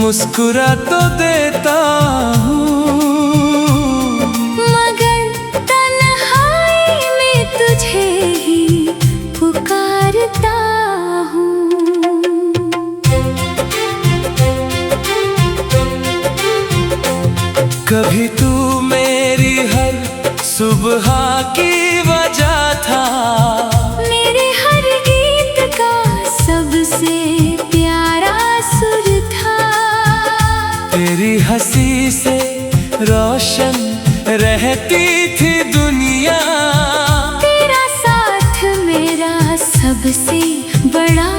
मुस्कुरा तो देता हूँ, मगर तन्हाई में तुझे ही पुकारता हूँ। कभी तू मेरी हर सुबह की वजह था, मेरे हर गीत का सबसे प्यारा सुर था। तेरी हंसी से रोशन रहती थी दुनिया, तेरा साथ मेरा सबसे बड़ा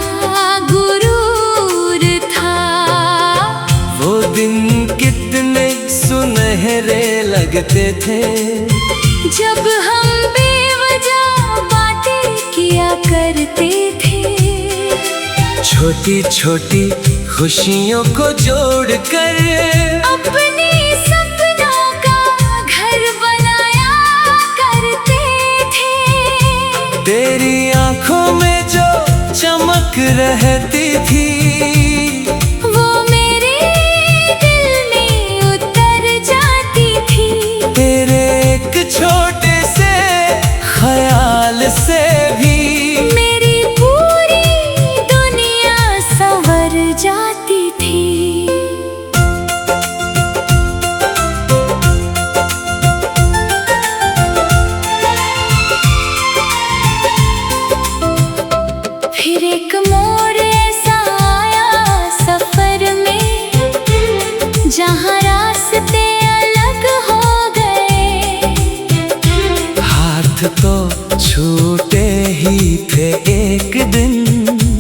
गुरूर था। वो दिन कितने सुनहरे लगते थे, जब हम बेवजह बातें किया करते थे। छोटी छोटी खुशियों को जोड़कर अपने सपनों का घर बनाया करते थे। तेरी आंखों में जो चमक रहती थी, वो मेरे दिल में उतर जाती थी। तेरे एक छोटे से ख्याल से भी मेरी पूरी दुनिया संवर जाती थी। फिर एक मोड़ ऐसा आया सफर में, जहाँ रास्ते अलग हो गए। हाथ तो छूटे ही थे एक दिन,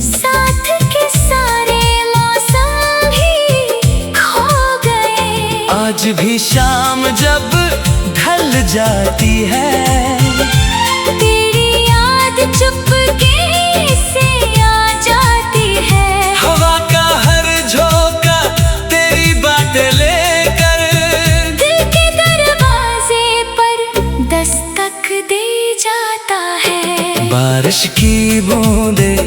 साथ के सारे मौसम भी खो गए। आज भी शाम जब ढल जाती है, तेरी याद चुपके से आ जाती है। हवा का हर झोंका तेरी बातें लेकर दिल के दरवाजे पर दस्तक दे जाता है। बारिश की बूंदें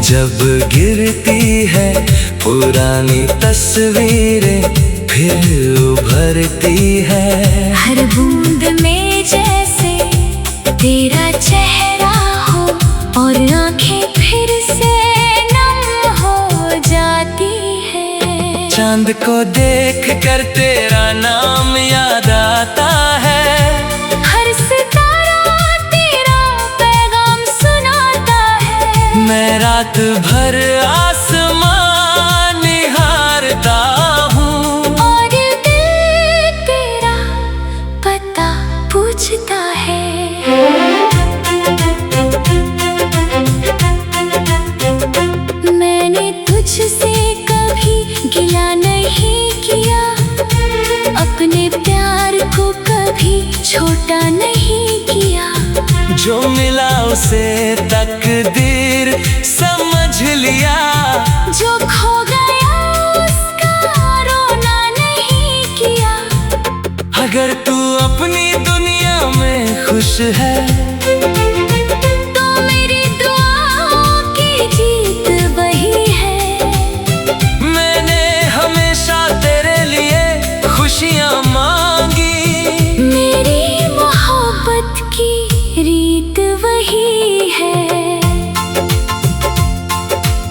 जब गिरती है, पुरानी तस्वीरें फिर उभरती है। हर बूंद में जैसे तेरा चेहरा हो, और आंखें फिर से नम हो जाती है। चांद को देख कर तेरा नाम याद आता है, हर सितारा तेरा पैगाम सुनाता है। मैं रात भर आसमान निहारता हूँ, और दिल तेरा पता पूछता है। मैंने तुझसे कभी गिला नहीं किया, अपने प्यार को कभी छोटा नहीं किया। जो मिला उसे तकदीर समझ लिया, जो खो गया उसका रोना नहीं किया। अगर तू अपनी दुनिया में खुश है, तो मेरी दुआओं की जीत वही है। मैंने हमेशा तेरे लिए खुशियाँ मांगी, मेरी मोहब्बत की रीत वही है।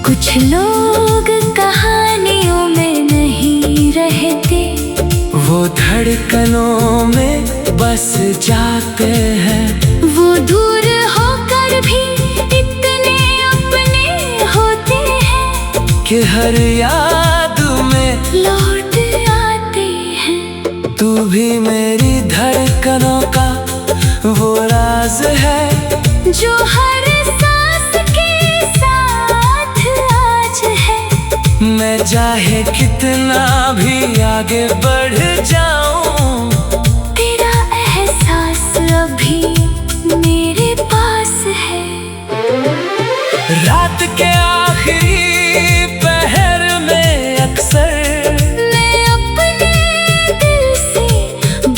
कुछ लोग कहानियों में नहीं रहते, वो धड़कनों में बस जाते हैं। वो दूर होकर भी इतने अपने होते हैं, कि हर याद में लौट आते हैं। तू भी मेरी धड़कनों का वो राज है, जो हर सांस के साथ आज है। मैं चाहे कितना भी आगे बढ़ जाऊं, तेरा एहसास अभी मेरे पास है। रात के आखिरी पहर में अक्सर मैं अपने दिल से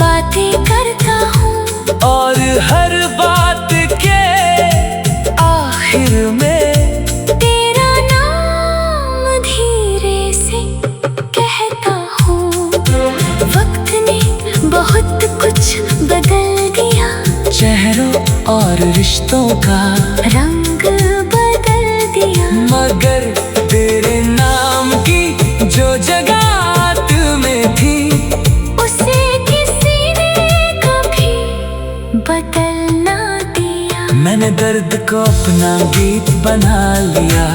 बातें करता हूँ, और हर बात के आखिर में तेरा नाम धीरे से कह और रिश्तों का रंग बदल दिया। मगर तेरे नाम की जो जगह दिल में थी, उसे किसी ने कभी बदल ना दिया। मैंने दर्द को अपना गीत बना लिया,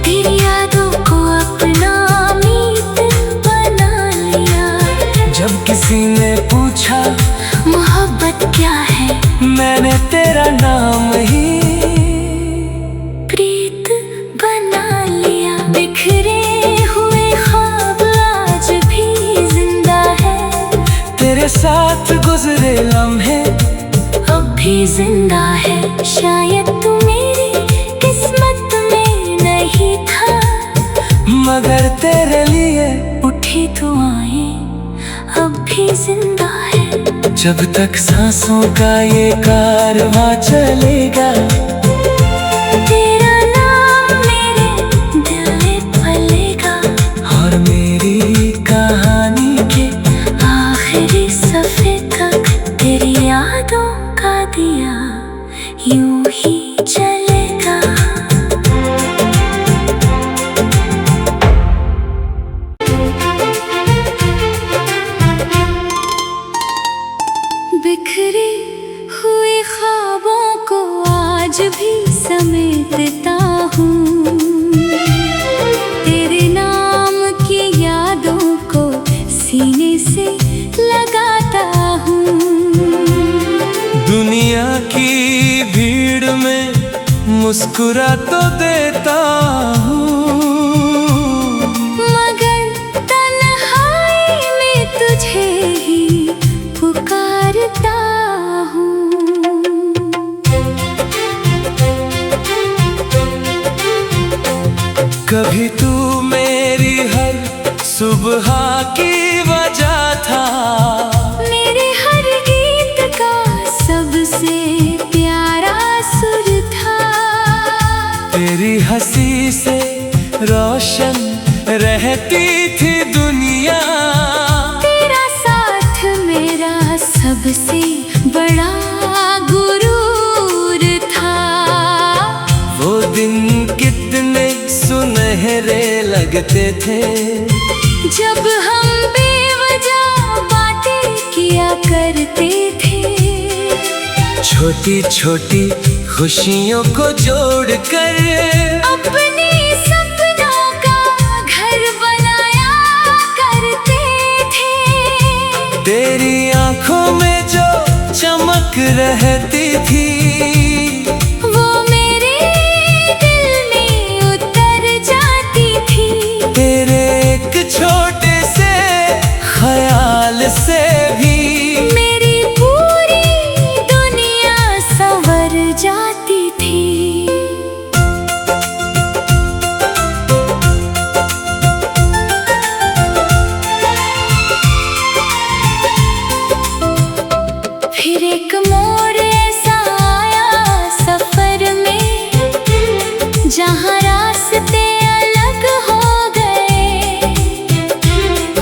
तेरी यादों को अपना मीत बना लिया। जब किसी ने पूछा मोहब्बत क्या है, मैंने तेरा नाम ही प्रीत बना लिया। बिखरे हुए ख्वाब आज भी जिंदा है, तेरे साथ गुजरे लम्हे अब भी जिंदा है। शायद तू मेरी किस्मत में नहीं था, मगर तेरे लिए उठी दुआएं अब भी जिंदा है। जब तक सांसों का ये कारवां चलेगा, तेरा नाम मेरे दिल में पलेगा। और मेरी कहानी के आखिरी सफ़े तक तेरी यादों का दिया यूं ही जलेगा। बिखरे हुए ख्वाबों को आज भी समेटता हूँ, तेरे नाम की यादों को सीने से लगाता हूँ। दुनिया की भीड़ में मुस्कुरा तो देता हूँ, मगर तन्हाई में तुझे ही पुकारता हूँ। कभी तू मेरी हर सुबह की वजह था, मेरे हर गीत का सबसे प्यारा सुर था। तेरी हंसी से रोशन रहती थी दुनिया, तेरा साथ मेरा सबसे बड़ा गुरूर था। वो दिन कितने सुनहरे लगते थे, जब हम बेवजह बातें किया करते थे। छोटी छोटी खुशियों को जोड़कर अपने सपनों का घर बनाया करते थे। तेरी आंखों में जो चमक रहती थी, वो मेरे दिल में उतर जाती थी। तेरे एक छोटे से ख्याल से भी मेरी पूरी दुनिया संवर जाती थी। फिर एक मोड़ ऐसा आया सफर में, जहाँ रास्ते अलग हो गए।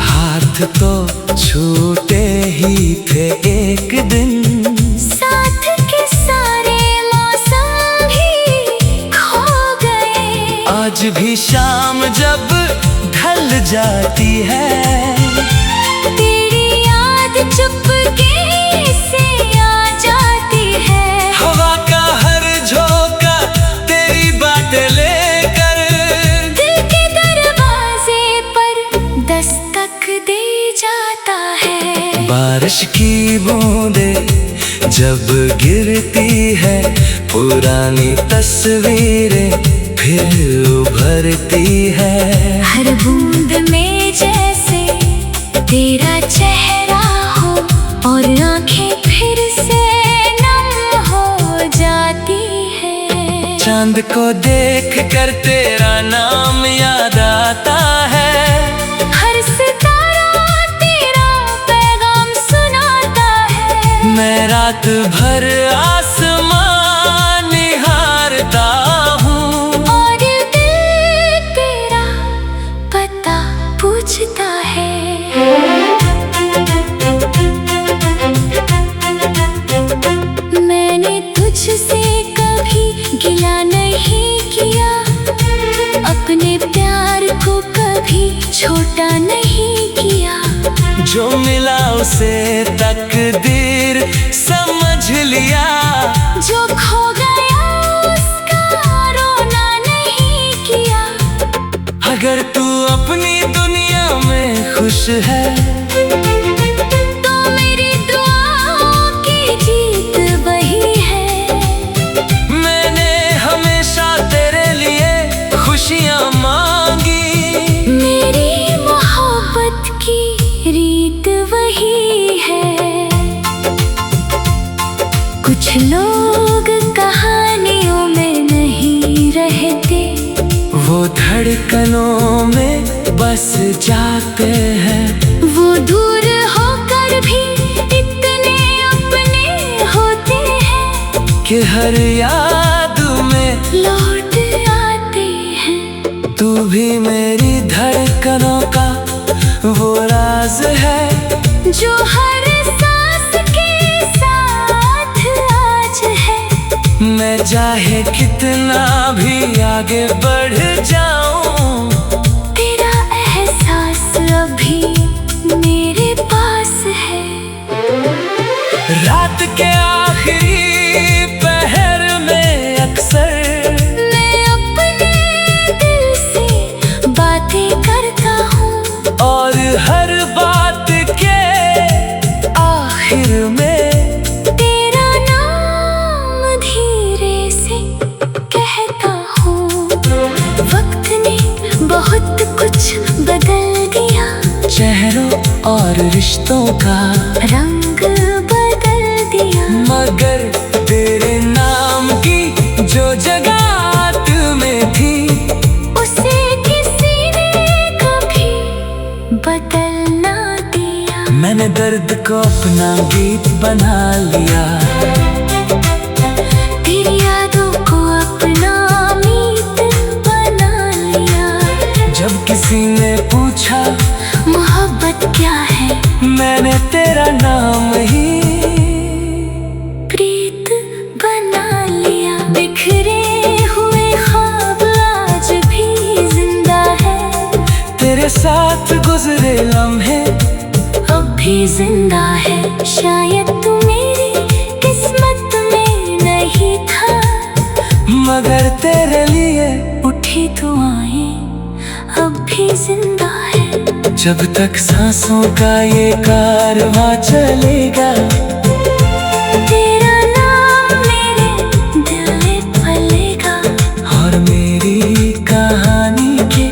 हाथ तो छूटे ही थे एक दिन, साथ के सारे मौसम भी खो गए। आज भी शाम जब ढल जाती है, तेरी याद चुपके से आ जाती है। हवा का हर झोंका तेरी बात लेकर दिल के दरवाजे पर दस्तक दे जाता है। बारिश की बूंदे जब गिरती है, पुरानी तस्वीरें फिर उभरती है। हर बूंद में जैसे तेरा चेहरा हो, और आंखें फिर से नम हो जाती है। चांद को देख कर तेरा नाम याद आता है, हर सितारा तेरा पैगाम सुनाता है। मैं रात भर आसमान निहारता हूँ, और दिल तेरा पता पूछता है। खुश है। तो मेरी दुआओं की जीत वही है। मैंने हमेशा तेरे लिए खुशियाँ मांगी। मेरी मोहब्बत की रीत वही है। कुछ लोग कहानियों में नहीं रहते, वो धड़कनों में बस जाते हैं। वो दूर होकर भी इतने अपने होते हैं कि हर याद में लौट आते हैं। तू भी मेरी धड़कनों का वो राज है जो हर सांस के साथ आज है। मैं चाहे कितना भी आगे बढ़ जाऊं, तेरा एहसास अभी मेरे पास है। रात के आखिरी पहर में अक्सर मैं अपने दिल से बातें करता हूँ, और हर बात के आखिर में तेरा नाम धीरे से कहता हूँ। वक्त ने बहुत कुछ बदल दिया, चेहरों और रिश्तों का रंग बदल दिया, मगर तेरे नाम की जो जगह तुम में थी, उसे किसी ने कभी बदल ना दिया। मैंने दर्द को अपना गीत बना लिया। तेरी यादों को अपना मीत बना लिया। जब किसी ने पूछा मोहब्बत क्या है, मैंने तेरा नाम ही प्रीत बना लिया। बिखरे हुए ख्वाब आज भी जिंदा है, तेरे साथ गुजरे लम्हे अब भी जिंदा है। शायद तू मेरी किस्मत में नहीं था, मगर तेरे लिए उठी दुआएं अब भी जिंदा है। जब तक सांसों का ये कारवां चलेगा, तेरा नाम मेरे दिल में पलेगा, और मेरी कहानी के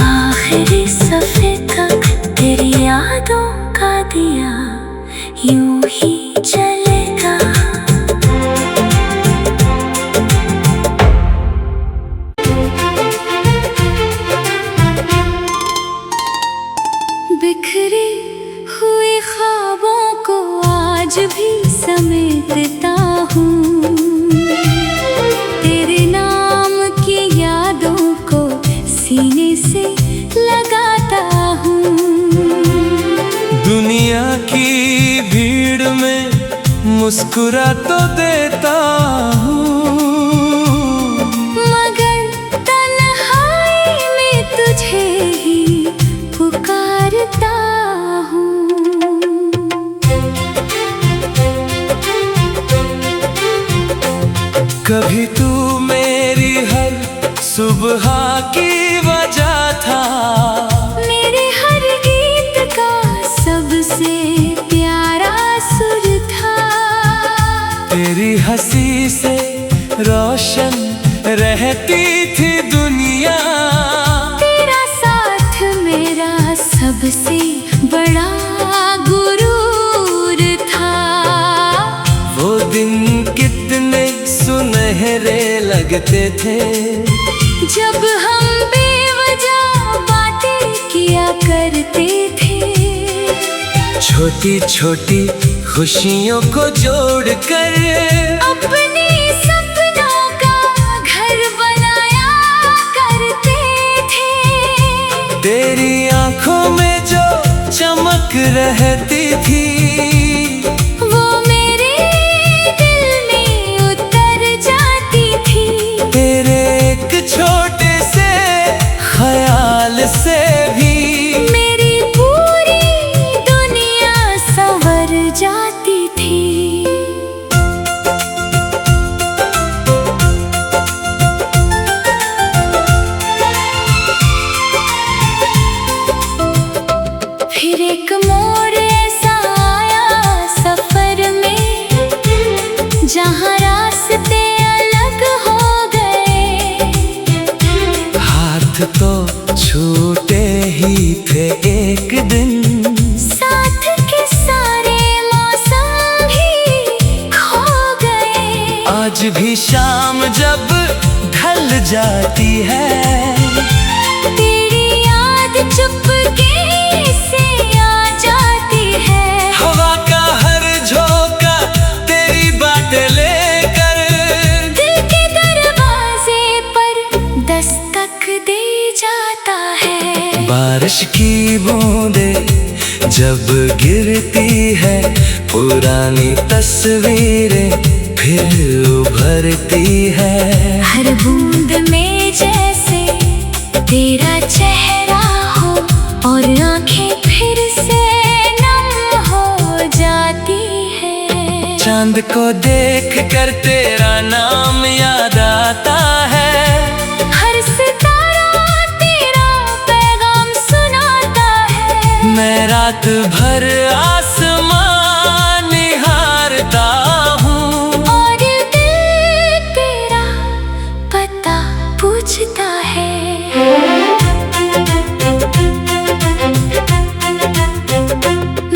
आखिरी सफ़े तक तेरी यादों का दिया यूं ही जलेगा। बिखरे हुए ख्वाबों को आज भी समेटता हूँ, तेरे नाम की यादों को सीने से लगाता हूँ। दुनिया की भीड़ में मुस्कुरा तो देता हूँ, मगर तन्हाई में तुझे ही पुकारता हूँ। कभी तू मेरी हर सुबह की वजह था, मेरे हर गीत का सबसे प्यारा सुर था। तेरी हंसी से रोशन रहती थी दुनिया, तेरा साथ मेरा सबसे बड़ा गुरूर था। वो दिन कितने सुनहरे लगते थे, जब हम बेवजह बातें किया करते थे। छोटी छोटी खुशियों को जोड़कर अपने सपनों का घर बनाया करते थे। तेरी आंखों में जो चमक रहती थी, वो मेरे दिल में उतर जाती थी। तेरे एक छोटे से ख्याल से भी मेरी पूरी दुनिया संवर जाती थी। फिर तो छूटे ही थे एक दिन, साथ के सारे मौसम भी खो गए। आज भी शाम जब ढल जाती है, तेरी याद चुपके से आ जाती है। हवा का हर झोंका तेरी बात लेकर दिल के दरवाजे पर दस्तक दे जाता है। बारिश की बूंदे जब गिरती है, पुरानी तस्वीरें फिर उभरती है। हर बूंद में जैसे तेरा चेहरा हो, और आंखें फिर से नम हो जाती है। चांद को देख कर तेरा नाम याद आता है, हर सितारा तेरा पैगाम सुनाता है। मैं रात भर आसमान निहारता हूँ, और दिल तेरा पता पूछता है।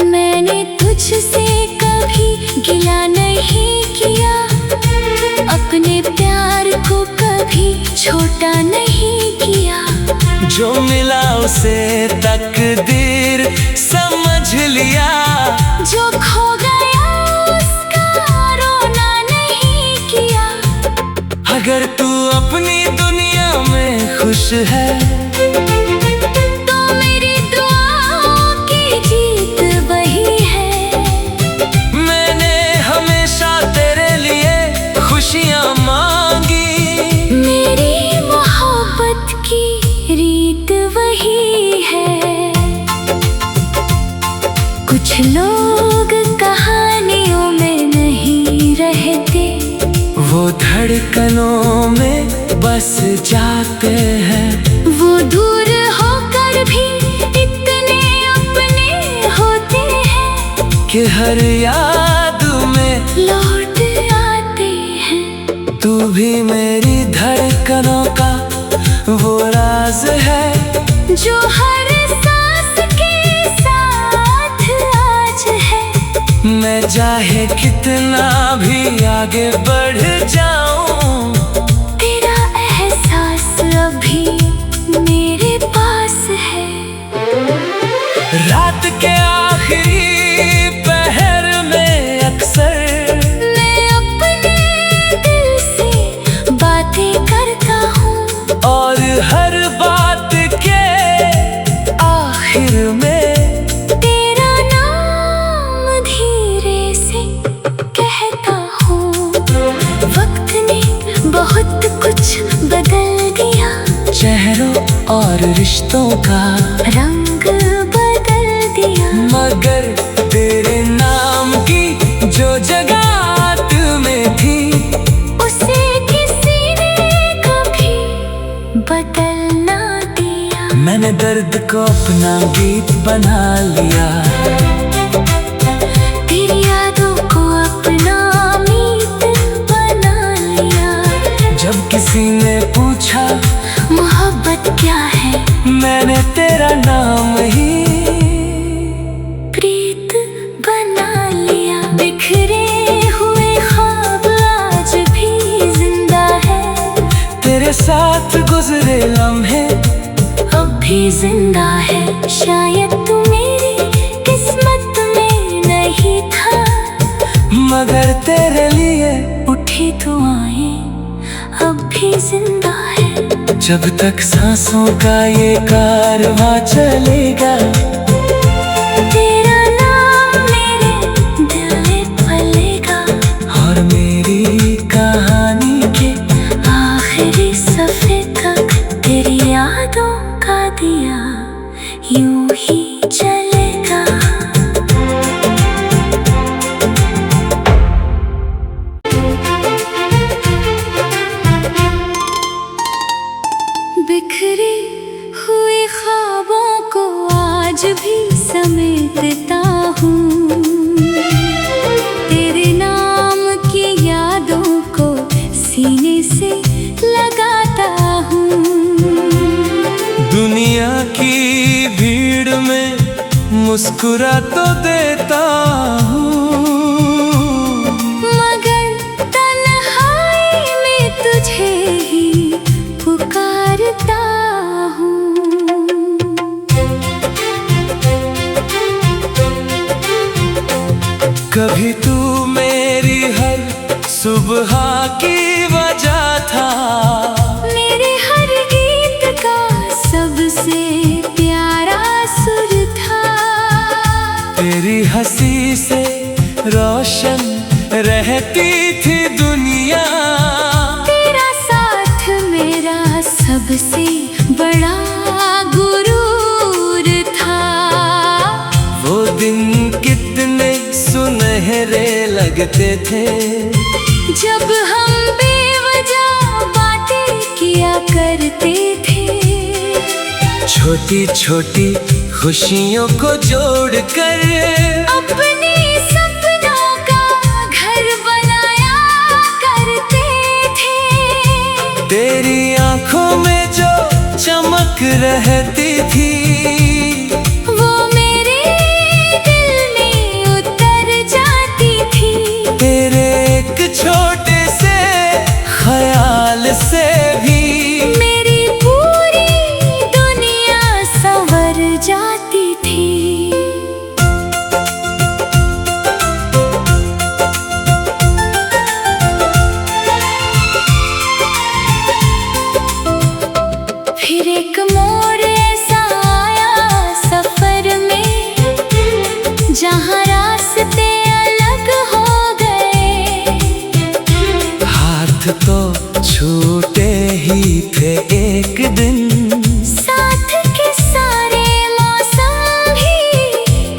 मैंने तुझसे कभी गिला नहीं किया, अपने प्यार को कभी छोटा नहीं किया। जो मिला उसे तकदीर समझ लिया, जो खो गया उसका रोना नहीं किया। अगर तू अपनी दुनिया में खुश है, तो मेरी दुआओं की जीत वही है। मैंने हमेशा तेरे लिए खुशियाँ मांगी, मेरी मोहब्बत की रीत वही है। कुछ लोग कहानियों में नहीं रहते, वो धड़कनों में बस जाते हैं। वो दूर होकर भी इतने अपने होते हैं कि हर याद में लौट आते हैं। तू भी मेरी धड़कनों का वो राज है, जो हर सांस के साथ आज है। मैं चाहे कितना भी आगे बढ़ जाऊं, तेरा एहसास अभी मेरे पास है। रात के आखिरी पहर में अक्सर मैं अपने दिल से बातें करता हूँ, और हर बात के आखिर में तेरा नाम धीरे से कहता हूँ। वक्त ने बहुत कुछ बदल दिया, चेहरों और रिश्तों का रंग बदल दिया। मगर तेरे नाम की जो जगह तुम्हें थी, उसे किसी ने कभी बदल ना दिया। मैंने दर्द को अपना गीत बना लिया, तेरी यादों को अपना मीत बना लिया। जब किसी ने पूछा मोहब्बत क्या है, मैंने तेरा नाम ही प्रीत बना लिया। बिखरे हुए ख्वाब आज भी जिंदा है, तेरे साथ गुजरे लम्हे अब भी जिंदा है। शायद तू मेरी किस्मत में नहीं था, मगर तेरे लिए उठी दुआएं अब भी जिंदा है। जब तक सांसों का ये कारवां चलेगा, तेरा नाम मेरे दिल में पलेगा, और मेरी कहानी के आखिरी सफ़े तक तेरी यादों का दिया यूं ही जलेगा। बिखरे हुए ख्वाबों को आज मुस्कुरा तो देता हूँ, मगर तन्हाई में तुझे ही पुकारता हूँ। कभी तू मेरी हर सुबह की वजह था, मेरे हर गीत का सबसे प्यारा सुर था। तेरी हंसी से रोशन रहती थी दुनिया, तेरा साथ मेरा सबसे बड़ा गुरूर था। वो दिन कितने सुनहरे लगते थे, जब हम बेवजह बातें किया करते थे। छोटी छोटी खुशियों को जोड़कर अपने सपनों का घर बनाया करते थे। तेरी आंखों में जो चमक रहती थी, वो मेरे दिल में उतर जाती थी। तेरे एक छोटे से ख्याल से भी मेरी पूरी दुनिया संवर जाती थी। फिर एक मोड़ ऐसा आया सफर में, जहाँ रास्ते अलग हो गए। हाथ तो छूटे ही थे एक दिन, साथ के सारे मौसम भी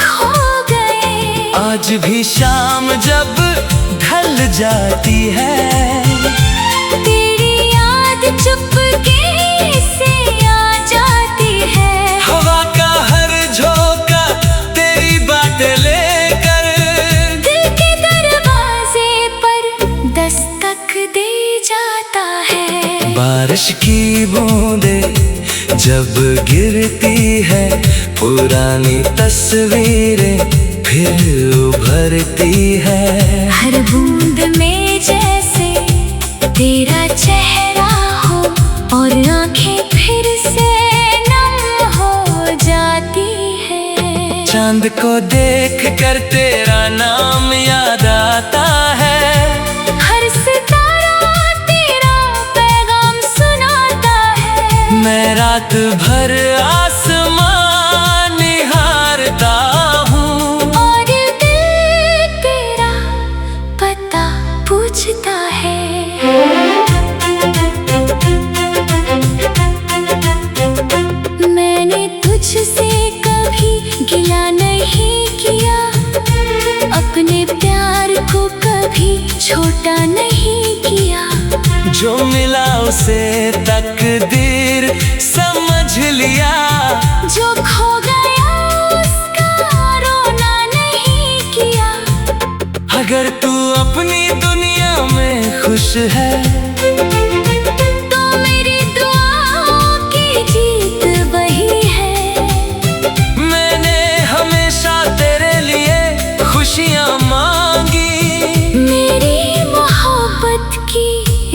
खो गए। आज भी शाम जब ढल जाती है, तेरी याद चुपके से आ जाती है। हवा का हर झोंका तेरी बातें लेकर दिल के दरवाजे पर दस्तक दे जाता है। बारिश की बूंदें जब गिरती है, पुरानी तस्वीरें फिर उभरती है। हर बूंद में जैसे तेरा चेहरा हो, और आंखें फिर से नम हो जाती है। चांद को देख कर तेरा नाम याद आता है, हर सितारा तेरा पैगाम सुनाता है। मैं रात भर आसमान निहारता हूँ, और दिल तेरा पता पूछता है। मैंने तुझसे कभी गिला नहीं किया, अपने प्यार को कभी छोटा नहीं किया। जो मिला उसे तकदीर समझ लिया, जो खो गया उसका रोना नहीं किया। अगर तू अपनी दुनिया में खुश है, तो मेरी दुआओं की जीत वही है। मैंने हमेशा तेरे लिए खुशियाँ मांगी, मेरी मोहब्बत की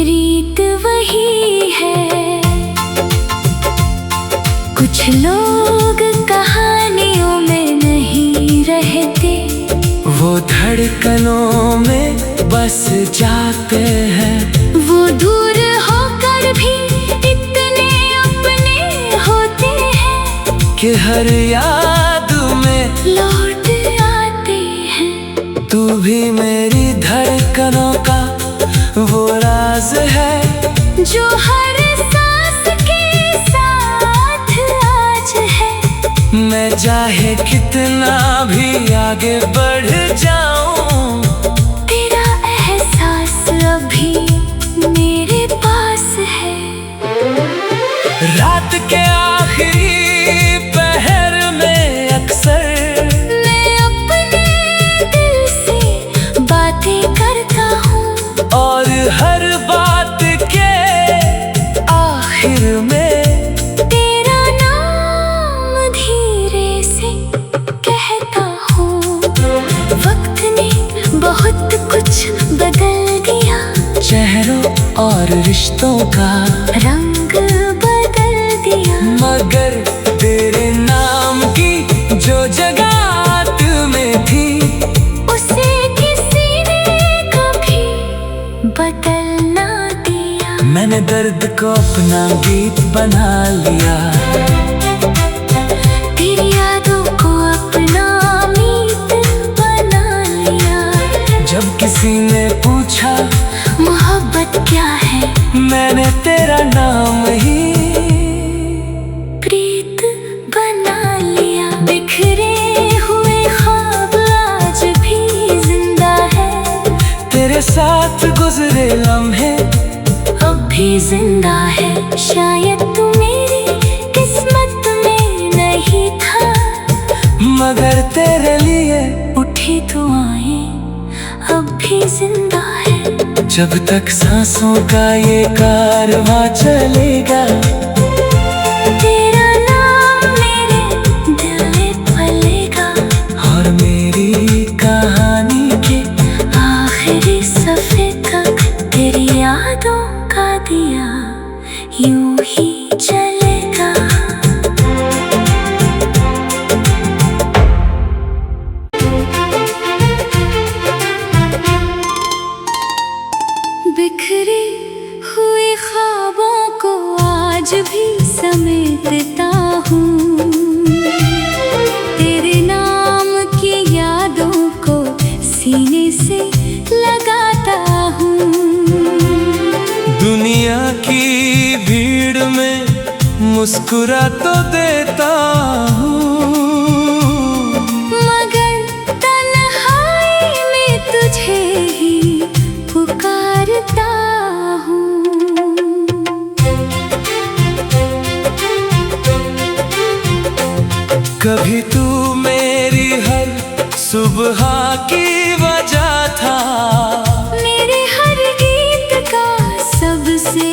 रीत वही है। कुछ लोग कहानियों में नहीं रहते, वो धड़कनों में बस जाते हैं। वो दूर होकर भी इतने अपने होते हैं, कि हर याद में लौट आते हैं। तू भी मेरी धड़कनों का वो राज है, जो हर सांस के साथ आज है। मैं चाहे कितना भी आगे बढ़ जाऊं, तेरा एहसास अभी मेरे पास है। रात के आखिरी पहर में अक्सर मैं अपने दिल से बातें करता हूँ, और हर बात के आखिर में तेरा नाम धीरे से कह और रिश्तों का रंग बदल दिया। मगर तेरे नाम की जो जगह तुम्हें थी, उसे किसी ने कभी बदल ना दिया। मैंने दर्द को अपना गीत बना लिया, तेरी यादों को अपना मीत बना लिया। जब किसी ने पूछा मोहब्बत क्या है, मैंने तेरा नाम ही प्रीत बना लिया। बिखरे हुए ख्वाब आज भी जिंदा है, तेरे साथ गुजरे लम्हे अब भी जिंदा है। शायद तू मेरी किस्मत में नहीं था, मगर तेरे लिए उठी दुआएं अब भी जिंदा है। जब तक सांसों का ये कारवां चलेगा, तेरा नाम मेरे दिल में पलेगा। और मेरी कहानी के आखिरी सफ़े तक तेरी यादों का दिया यूं ही जलेगा। बिखरे हुए ख्वाबों को आज भी समेटता हूँ, तेरे नाम की यादों को सीने से लगाता हूँ। दुनिया की भीड़ में मुस्कुरा तो देता हूँ, मगर तन्हाई में तुझे ही पुकारता हूँ। कभी तू मेरी हर सुबह की वजह था, मेरे हर गीत का सबसे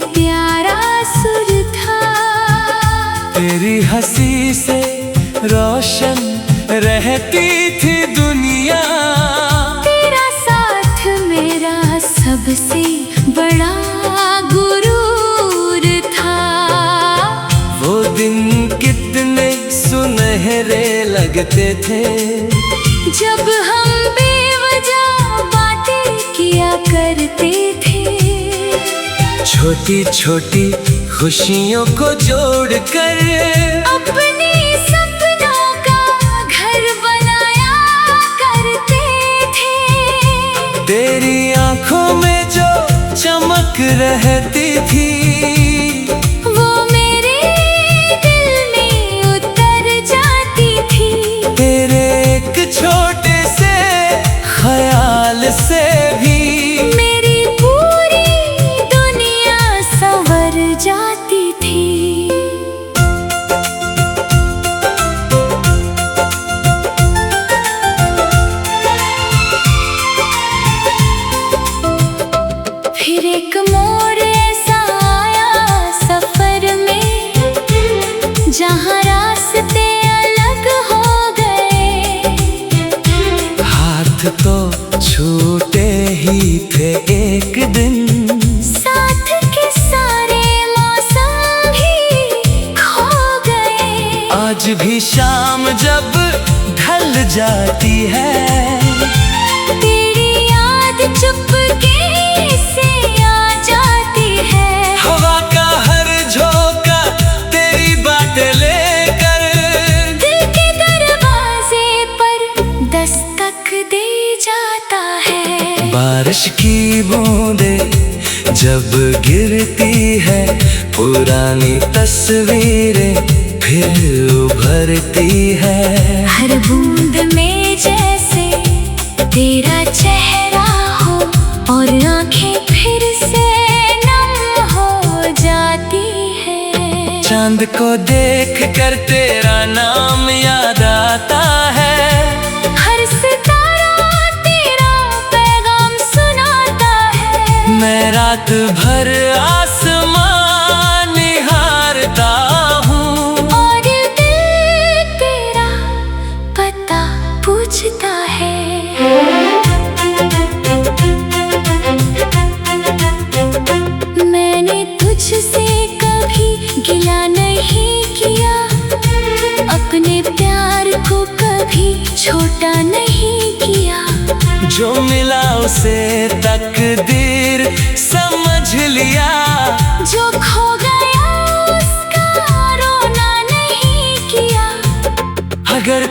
प्यारा सुर था। तेरी हंसी से रोशन रहती थी दुनिया, तेरा साथ मेरा सबसे बड़ा गुरूर था। वो दिन कितने सुनहरे लगते थे, जब हम बेवजह बातें किया करते थे। छोटी छोटी खुशियों को जोड़कर अपने सपनों का घर बनाया करते थे। तेरी आंखों में जो चमक रहती थी, वो मेरे दिल में उतर जाती थी। तेरे एक छोटे से ख्याल से भी मेरी पूरी दुनिया संवर जाती थी। फिर एक मोड़ ऐसा आया सफर में, जहाँ रास्ते अलग हो गए। हाथ तो छूटे ही थे एक दिन, साथ के सारे मौसम भी खो गए। आज भी शाम जब ढल जाती है, तेरी याद चुपके से आ जाती है। हवा का हर झोंका तेरी बातें लेकर दिल के दरवाजे पर दस्तक दे जाता है। बारिश की बूंदे जब गिरती है, पुरानी तस्वीरें फिर उभरती है। हर बूंद में जैसे तेरा चेहरा हो, और आंखें फिर से नम हो जाती है। चांद को देख कर तेरा नाम याद आता है, हर सितारा तेरा पैगाम सुनाता है। मैं रात भर आसमान निहारता हूँ, और दिल तेरा पता पूछता है। कभी गिला नहीं किया, अपने प्यार को कभी छोटा नहीं किया। जो मिला उसे तकदीर समझ लिया, जो खो गया उसका रोना नहीं किया। अगर